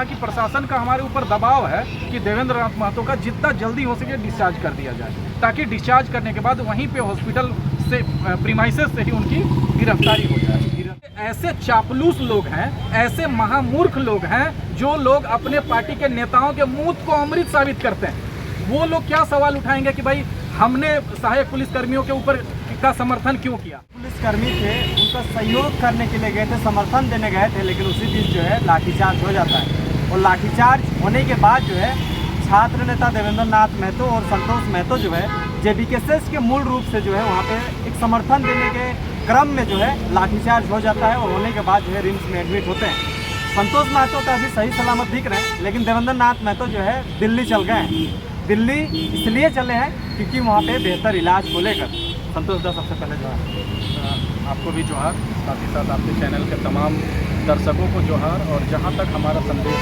कि प्रशासन का हमारे ऊपर दबाव है कि देवेंद्र नाथ महतो का जितना जल्दी हो सके डिस्चार्ज कर दिया जाए, ताकि डिस्चार्ज करने के बाद वहीं पे हॉस्पिटल से प्रीमाइसेस से ही उनकी गिरफ्तारी हो जाए। ऐसे चापलूस लोग हैं, ऐसे महामूर्ख लोग हैं जो लोग अपने पार्टी के नेताओं के मुंह को अमृत साबित करते हैं। वो लोग क्या सवाल उठाएंगे कि भाई हमने सहायक पुलिसकर्मियों के ऊपर का समर्थन क्यों किया। पुलिसकर्मी थे, उनका सहयोग करने के लिए गए थे, समर्थन देने गए थे, लेकिन उसी बीच जो है लाठीचार्ज हो जाता है। और लाठीचार्ज होने के बाद जो है छात्र नेता देवेंद्र नाथ महतो और संतोष महतो जो है जेबीकेएस के मूल रूप से जो है वहाँ पे एक समर्थन देने के क्रम में जो है लाठीचार्ज हो जाता है और होने के बाद जो है रिम्स में एडमिट होते हैं। संतोष महतो का अभी सही सलामत दिख रहे हैं, लेकिन देवेंद्र नाथ महतो जो है दिल्ली चल गए हैं। दिल्ली इसलिए चले हैं क्योंकि वहाँ पे बेहतर इलाज को लेकर। संतोष दा, सबसे पहले जोहार। आपको भी जोहार, साथ ही साथ आपके चैनल के तमाम दर्शकों को जोहार, और जहाँ तक हमारा संदेश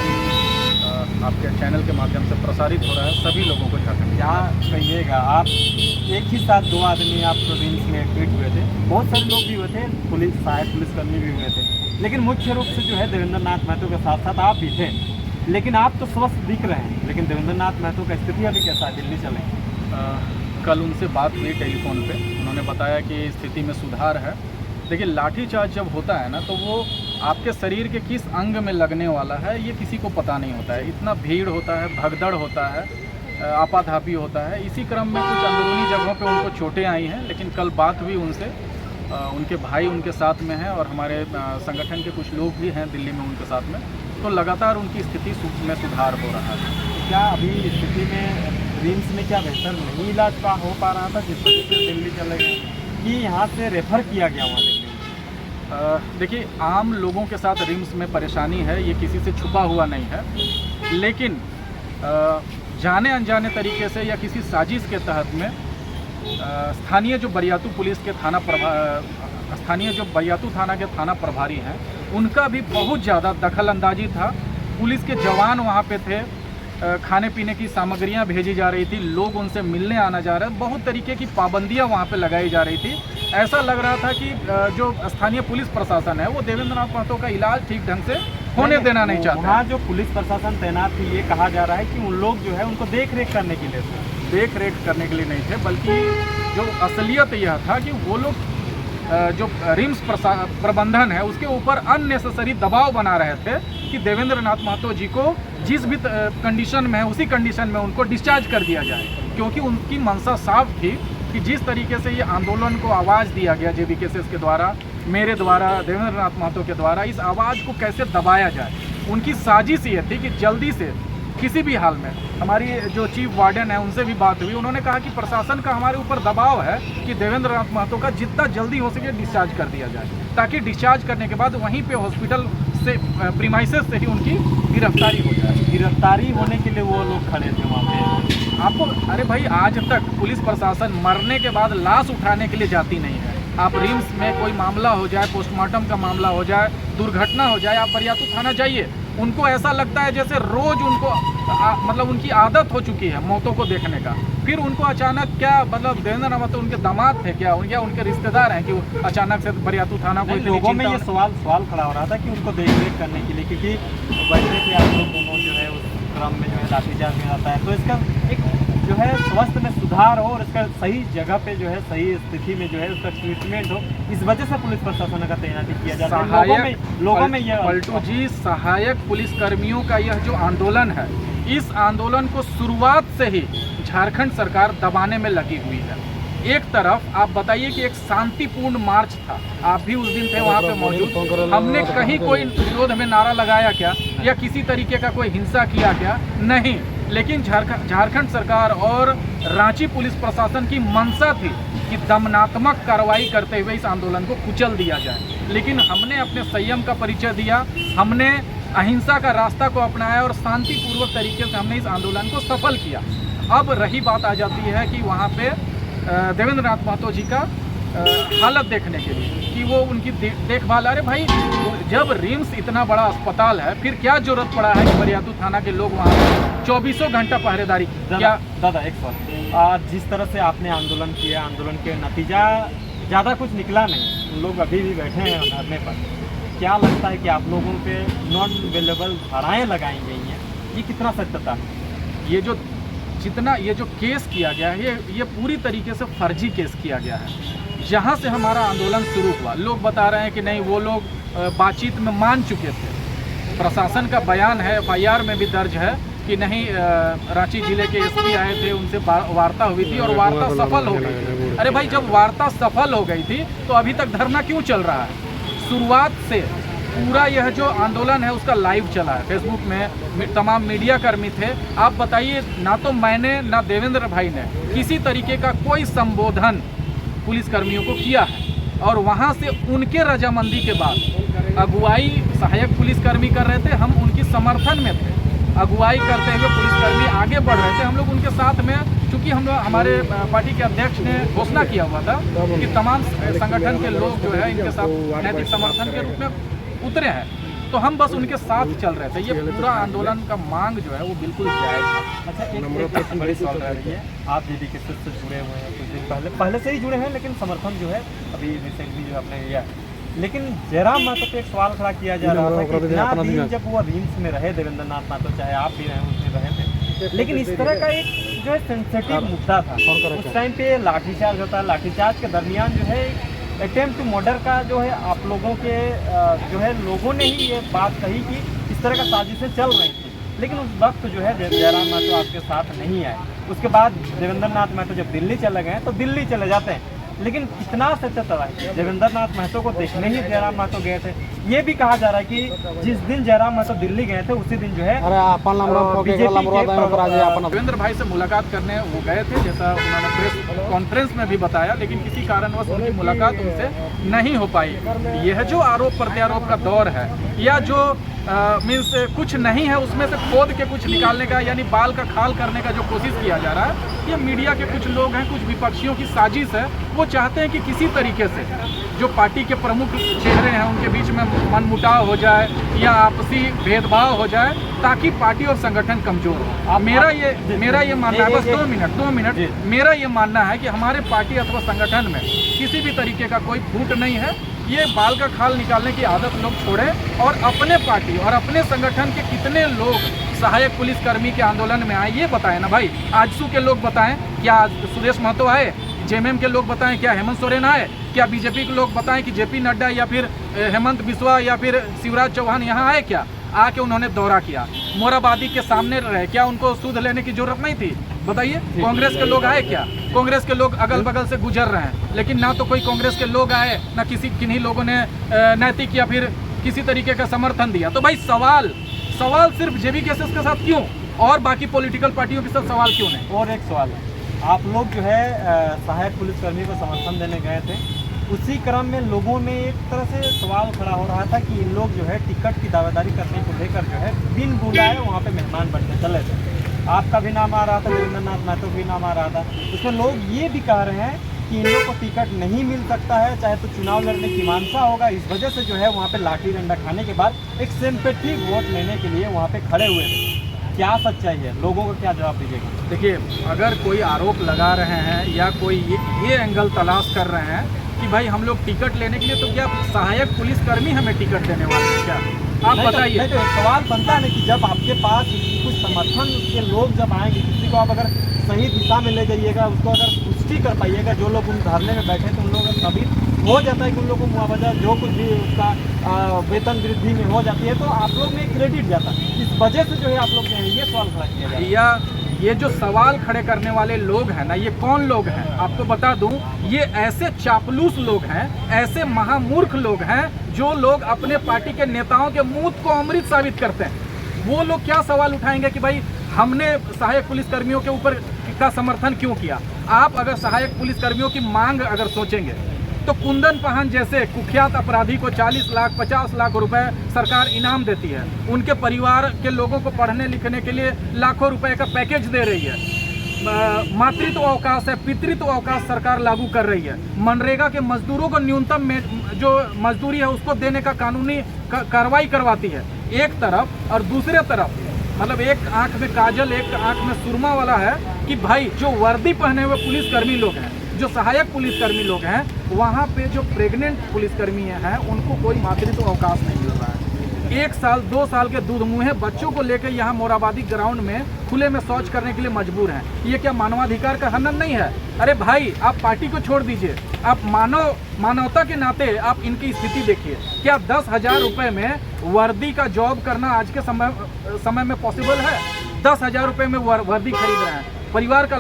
आपके चैनल के माध्यम से प्रसारित हो रहा है सभी लोगों को झारखंड। क्या कहिएगा, आप एक ही साथ दो आदमी आप प्रोविंस में एडमिट हुए थे, बहुत सारे लोग भी हुए थे, सहायक पुलिसकर्मी भी हुए थे, लेकिन मुख्य रूप से जो है देवेंद्र नाथ महतो के साथ साथ आप भी थे। लेकिन आप तो स्वस्थ दिख रहे हैं, लेकिन देवेंद्र नाथ महतो का स्थिति अभी कैसा है? दिल्ली चले। कल उनसे बात हुई टेलीफोन पे, उन्होंने बताया कि स्थिति में सुधार है। देखिए, लाठीचार्ज जब होता है ना तो वो आपके शरीर के किस अंग में लगने वाला है ये किसी को पता नहीं होता है। इतना भीड़ होता है, भगदड़ होता है, आपाधापी होता है। इसी क्रम में कुछ अंदरूनी जगहों पे उनको चोटें आई हैं, लेकिन कल बात हुई उनसे, उनके भाई उनके साथ में हैं और हमारे संगठन के कुछ लोग भी हैं दिल्ली में उनके साथ में, तो लगातार उनकी स्थिति में सुधार हो रहा है। क्या अभी स्थिति में रिम्स में क्या बेहतर नहीं इलाज हो पा रहा था जिस वजह से दिल्ली चले गए, कि यहाँ से रेफर किया गया वहाँ दिल्ली? देखिए, आम लोगों के साथ रिम्स में परेशानी है, ये किसी से छुपा हुआ नहीं है, लेकिन जाने अनजाने तरीके से या किसी साजिश के तहत में स्थानीय जो बरियातू पुलिस के बरियातू थाना के थाना प्रभारी हैं उनका भी बहुत ज़्यादा दखल अंदाजी था। पुलिस के जवान वहाँ पे थे, खाने पीने की सामग्रियाँ भेजी जा रही थी, लोग उनसे मिलने आना जा रहे, बहुत तरीके की पाबंदियाँ वहाँ पे लगाई जा रही थी। ऐसा लग रहा था कि जो स्थानीय पुलिस प्रशासन है वो देवेंद्र नाथ महतो का इलाज ठीक ढंग से होने देना नहीं चाहता। वहाँ जो पुलिस प्रशासन तैनात थी, ये कहा जा रहा है कि उन लोग जो है उनको देख रेख करने के लिए नहीं थे, बल्कि जो असलियत यह था कि वो लोग जो रिम्स प्रबंधन है उसके ऊपर अननेसेसरी दबाव बना रहे थे कि देवेंद्र नाथ महतो जी को जिस भी कंडीशन में है उसी कंडीशन में उनको डिस्चार्ज कर दिया जाए, क्योंकि उनकी मंशा साफ थी कि जिस तरीके से ये आंदोलन को आवाज़ दिया गया जेबीकेएस के द्वारा, मेरे द्वारा, देवेंद्र नाथ महतो के द्वारा, इस आवाज़ को कैसे दबाया जाए। उनकी साजिश ये थी कि जल्दी से किसी भी हाल में, हमारी जो चीफ वार्डन है उनसे भी बात हुई, उन्होंने कहा कि प्रशासन का हमारे ऊपर दबाव है कि देवेंद्र नाथ महतो का जितना जल्दी हो सके डिस्चार्ज कर दिया जाए, ताकि डिस्चार्ज करने के बाद वहीं पे हॉस्पिटल से प्रीमाइसेस से ही उनकी गिरफ्तारी हो जाए। गिरफ्तारी होने के लिए वो लोग खड़े थे वहाँ पे। आपको, अरे भाई, आज तक पुलिस प्रशासन मरने के बाद लाश उठाने के लिए जाती नहीं है। आप रिम्स में कोई मामला हो जाए, पोस्टमार्टम का मामला हो जाए, दुर्घटना हो जाए, आप बरियातू थाना जाइए, उनको ऐसा लगता है जैसे रोज उनको मतलब उनकी आदत हो चुकी है मौतों को देखने का। फिर उनको अचानक क्या, मतलब देवेंद्र नाथ महतो उनके दामाद थे क्या उनके रिश्तेदार हैं कि वो अचानक से बरियातू थाना को? लोगों में ये सवाल खड़ा हो रहा था कि उनको देख रेख करने के लिए, क्योंकि बैठे थे आप लोग दोनों जो है उस क्रम में जो है लाठीचार्ज में आता है, तो इसका एक जो है स्वास्थ्य में सुधार हो और इसका सही जगह पे जो है सही स्थिति में जो है उसका ट्रीटमेंट हो, इस वजह से पुलिस प्रशासन का तैनाती किया जाता है। लोगों में यह पलटू जी, सहायक पुलिसकर्मियों का यह जो आंदोलन है, इस आंदोलन को शुरुआत से ही झारखंड सरकार दबाने में लगी हुई है। एक तरफ आप बताइए कि एक शांतिपूर्ण मार्च था, आप भी उस दिन थे वहाँ पे मौजूद, हमने कहीं कोई विरोध में नारा लगाया क्या या किसी तरीके का कोई हिंसा किया क्या? नहीं, लेकिन झारखंड सरकार और रांची पुलिस प्रशासन की मंशा थी कि दमनात्मक कार्रवाई करते हुए इस आंदोलन को कुचल दिया जाए। लेकिन हमने अपने संयम का परिचय दिया, हमने अहिंसा का रास्ता को अपनाया और शांतिपूर्वक तरीके से हमने इस आंदोलन को सफल किया। अब रही बात आ जाती है कि वहाँ पे देवेंद्र नाथ महतो जी का हालत देखने के लिए कि वो उनकी देखभाल, अरे भाई, जब रिम्स इतना बड़ा अस्पताल है फिर क्या जरूरत पड़ा है कि बरियातू थाना के लोग वहाँ 24 घंटा पहरेदारी? दादा एक सवाल, जिस तरह से आपने आंदोलन किया, आंदोलन के नतीजा ज़्यादा कुछ निकला नहीं, लोग अभी भी बैठे हैं धरने पर, क्या लगता है कि आप लोगों पे नॉन अवेलेबल धाराएं लगाई गई हैं, ये कितना सत्यता है? ये जो केस किया गया है ये पूरी तरीके से फर्जी केस किया गया है। जहाँ से हमारा आंदोलन शुरू हुआ, लोग बता रहे हैं कि नहीं, वो लोग बातचीत में मान चुके थे। प्रशासन का बयान है, FIR में भी दर्ज है कि नहीं, रांची जिले के SP आए थे, उनसे वार्ता हुई थी और वार्ता सफल हो गई थी। अरे भाई, जब वार्ता सफल हो गई थी तो अभी तक धरना क्यों चल रहा है? शुरुआत से पूरा यह जो आंदोलन है उसका लाइव चला है फेसबुक में, तमाम मीडिया कर्मी थे। आप बताइए, ना तो मैंने ना देवेंद्र भाई ने किसी तरीके का कोई संबोधन पुलिसकर्मियों को किया है, और वहाँ से उनके रजामंदी के बाद अगुवाई सहायक पुलिसकर्मी कर रहे थे, हम उनकी समर्थन में थे। अगुवाई करते हुए पुलिसकर्मी आगे बढ़ रहे थे, हम लोग उनके साथ में, चूँकि हम लोग, हमारे पार्टी के अध्यक्ष ने घोषणा किया हुआ था कि तमाम संगठन के लोग जो है इनके साथ नैतिक समर्थन के रूप में उतरे हैं, तो हम बस उनके साथ चल रहे थे। ये पूरा आंदोलन का मांग जो है वो बिल्कुल जायज़ है। अच्छा, एक बड़ी सवाल रही है, आप JD से जुड़े हुए हैं, कुछ दिन पहले से ही जुड़े हैं, लेकिन समर्थन जो है अभी रिसेंटली जो आपने लिया है। लेकिन जयराम महतो पे एक सवाल खड़ा किया जा रहा था कि इतना दिन जब वो रिम्स में रहे, देवेंद्र नाथ महतो, चाहे आप भी रहे, उसमें रहे थे, लेकिन इस तरह का एक जो है सेंसिटिव मुद्दा था, उस टाइम पे लाठीचार्ज होता है, लाठीचार्ज के दरमियान जो है अटेम्प्ट टू मर्डर का जो है आप लोगों के जो है लोगों ने ही ये बात कही कि इस तरह का साजिशें चल रही थी, लेकिन उस वक्त जो है जयराम महतो आपके साथ नहीं आए। उसके बाद देवेंद्र नाथ महतो जब दिल्ली चले गए तो दिल्ली चले जाते हैं, लेकिन कितना सत्यता है, देवेंद्र नाथ महतो को देखने ही जयराम महतो गए थे। ये भी कहा जा रहा है कि जिस दिन जयराम महतो दिल्ली गए थे उसी दिन जो है देवेंद्र भाई से मुलाकात करने वो गए थे, जैसा उन्होंने प्रेस कॉन्फ्रेंस में भी बताया, लेकिन किसी कारणवश उनकी मुलाकात उनसे नहीं हो पाई। यह जो आरोप प्रत्यारोप का दौर है, या जो मीन्स कुछ नहीं है उसमें से खोद के कुछ निकालने का, यानी बाल का खाल करने का जो कोशिश किया जा रहा है, ये मीडिया के कुछ लोग हैं, कुछ विपक्षियों की साजिश है। वो चाहते हैं कि किसी तरीके से जो पार्टी के प्रमुख चेहरे हैं उनके बीच में मनमुटाव हो जाए या आपसी भेदभाव हो जाए, ताकि पार्टी और संगठन कमजोर हो। मेरा ये मानना है, बस 2 मिनट, मेरा ये मानना है कि हमारे पार्टी अथवा संगठन में किसी भी तरीके का कोई फूट नहीं है। ये बाल का खाल निकालने की आदत लोग छोड़ें और अपने पार्टी और अपने संगठन के कितने लोग सहायक पुलिसकर्मी के आंदोलन में आए, ये बताएं ना भाई। आजसू के लोग बताएं, क्या सुदेश महतो आए? JMM के लोग बताएं, क्या हेमंत सोरेन आए? क्या BJP के लोग बताएं कि JP नड्डा या फिर हेमंत बिस्वा या फिर शिवराज चौहान यहाँ आए? क्या आके उन्होंने दौरा किया? मोराबादी के सामने रहे, क्या उनको सूद लेने की जरूरत नहीं थी? बताइए। कांग्रेस के लोग आए क्या? कांग्रेस के लोग अगल बगल से गुजर रहे हैं, लेकिन ना तो कोई कांग्रेस के लोग आए, ना किन्हीं लोगों ने नैतिक या फिर किसी तरीके का समर्थन दिया। तो भाई सवाल सिर्फ JB केसेस के साथ क्यों, और बाकी पॉलिटिकल पार्टियों के साथ सवाल क्यों नहीं? और एक सवाल है, आप लोग जो है सहायक पुलिसकर्मी को समर्थन देने गए थे, उसी क्रम में लोगों में एक तरह से सवाल खड़ा हो रहा था कि इन लोग जो है टिकट की दावेदारी करने को लेकर जो है बिन बुलाए वहाँ पे मेहमान बनने चले थे। आपका भी नाम आ रहा था, देवेंद्र नाथ महतो भी नाम आ रहा था। उसमें लोग ये भी कह रहे हैं कि इन लोग को टिकट नहीं मिल सकता है, चाहे तो चुनाव लड़ने की मानसा होगा। इस वजह से जो है वहाँ पे लाठी डंडा खाने के बाद एक सिंपैथी वोट लेने के लिए वहाँ पे खड़े हुए थे। क्या सच्चाई है? लोगों को क्या जवाब दीजिएगा? देखिए, अगर कोई आरोप लगा रहे हैं या कोई ये एंगल तलाश कर रहे हैं कि भाई हम लोग टिकट लेने के लिए, तो क्या सहायक पुलिसकर्मी हमें टिकट देने वाले हैं क्या? आप बताइए। नहीं तो एक सवाल बनता है ना कि जब आपके पास कुछ समर्थन के लोग जब आएंगे, किसी को आप अगर सही दिशा में ले जाइएगा, उसको अगर पुष्टि कर पाइएगा, जो लोग उन धरने में बैठे थे उन लोगों का साबित हो जाता है कि उन लोगों को मुआवजा जो कुछ भी उसका वेतन वृद्धि में हो जाती है, तो आप लोग में क्रेडिट जाता है। इस वजह से जो है आप लोग ये सवाल खड़ा किया जाए। या ये जो सवाल खड़े करने वाले लोग हैं ना, ये कौन लोग हैं? आपको बता दूं, ये ऐसे चापलूस लोग हैं, ऐसे महामूर्ख लोग हैं, जो लोग अपने पार्टी के नेताओं के मुंह को अमृत साबित करते हैं। वो लोग क्या सवाल उठाएंगे कि भाई हमने सहायक पुलिसकर्मियों के ऊपर का समर्थन क्यों किया? आप अगर सहायक पुलिसकर्मियों की मांग अगर सोचेंगे तो कुंदन पाहन जैसे कुख्यात अपराधी को 40 लाख 50 लाख रुपए सरकार इनाम देती है। उनके परिवार के लोगों को पढ़ने लिखने के लिए लाखों रुपए का पैकेज दे रही है। मातृत्व अवकाश है, पितृत्व अवकाश सरकार लागू कर रही है। मनरेगा के मजदूरों को न्यूनतम जो मजदूरी है उसको देने का कानूनी कार्रवाई करवाती है एक तरफ, और दूसरे तरफ मतलब एक आंख में काजल एक आंख में सुरमा वाला है कि भाई जो वर्दी पहने हुए पुलिसकर्मी लोग हैं, जो सहायक पुलिसकर्मी लोग हैं, वहाँ पे जो प्रेग्नेंट पुलिसकर्मी हैं उनको कोई मातृत्व अवकाश नहीं मिल रहा है। 1 साल 2 साल के दूध मुँहे बच्चों को लेकर यहाँ मोराबादी ग्राउंड में खुले में शौच करने के लिए मजबूर हैं। ये क्या मानवाधिकार का हनन नहीं है? अरे भाई, आप पार्टी को छोड़ दीजिए, आप मानवता के नाते आप इनकी स्थिति देखिए। क्या 10,000 रुपये में वर्दी का जॉब करना आज के समय में पॉसिबल है? 10,000 रुपये में वर्दी खरीद रहे हैं, परिवार का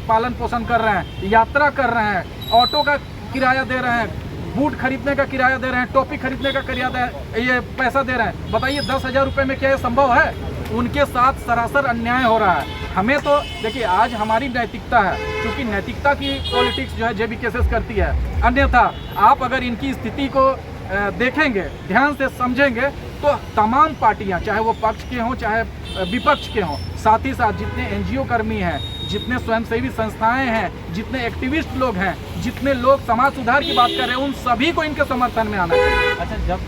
पालन पोषण कर रहे हैं, यात्रा कर रहे हैं, ऑटो का किराया दे रहे हैं, बूट खरीदने का किराया दे रहे हैं, टोपी खरीदने का ये पैसा दे रहे हैं। बताइए 10,000 रुपये में क्या ये संभव है? उनके साथ सरासर अन्याय हो रहा है। हमें तो देखिए, आज हमारी नैतिकता है, क्योंकि नैतिकता की पॉलिटिक्स जो है जेबी केसेस करती है। अन्यथा आप अगर इनकी स्थिति को देखेंगे, ध्यान से समझेंगे, तो तमाम पार्टियां, चाहे वो पक्ष के हों चाहे विपक्ष के हों, साथ ही साथ जितने NGO कर्मी हैं, जितने स्वयंसेवी संस्थाएं हैं, जितने एक्टिविस्ट लोग हैं, जितने लोग समाज सुधार की बात कर रहे हैं, उन सभी को इनके समर्थन में आना चाहिए। अच्छा, जब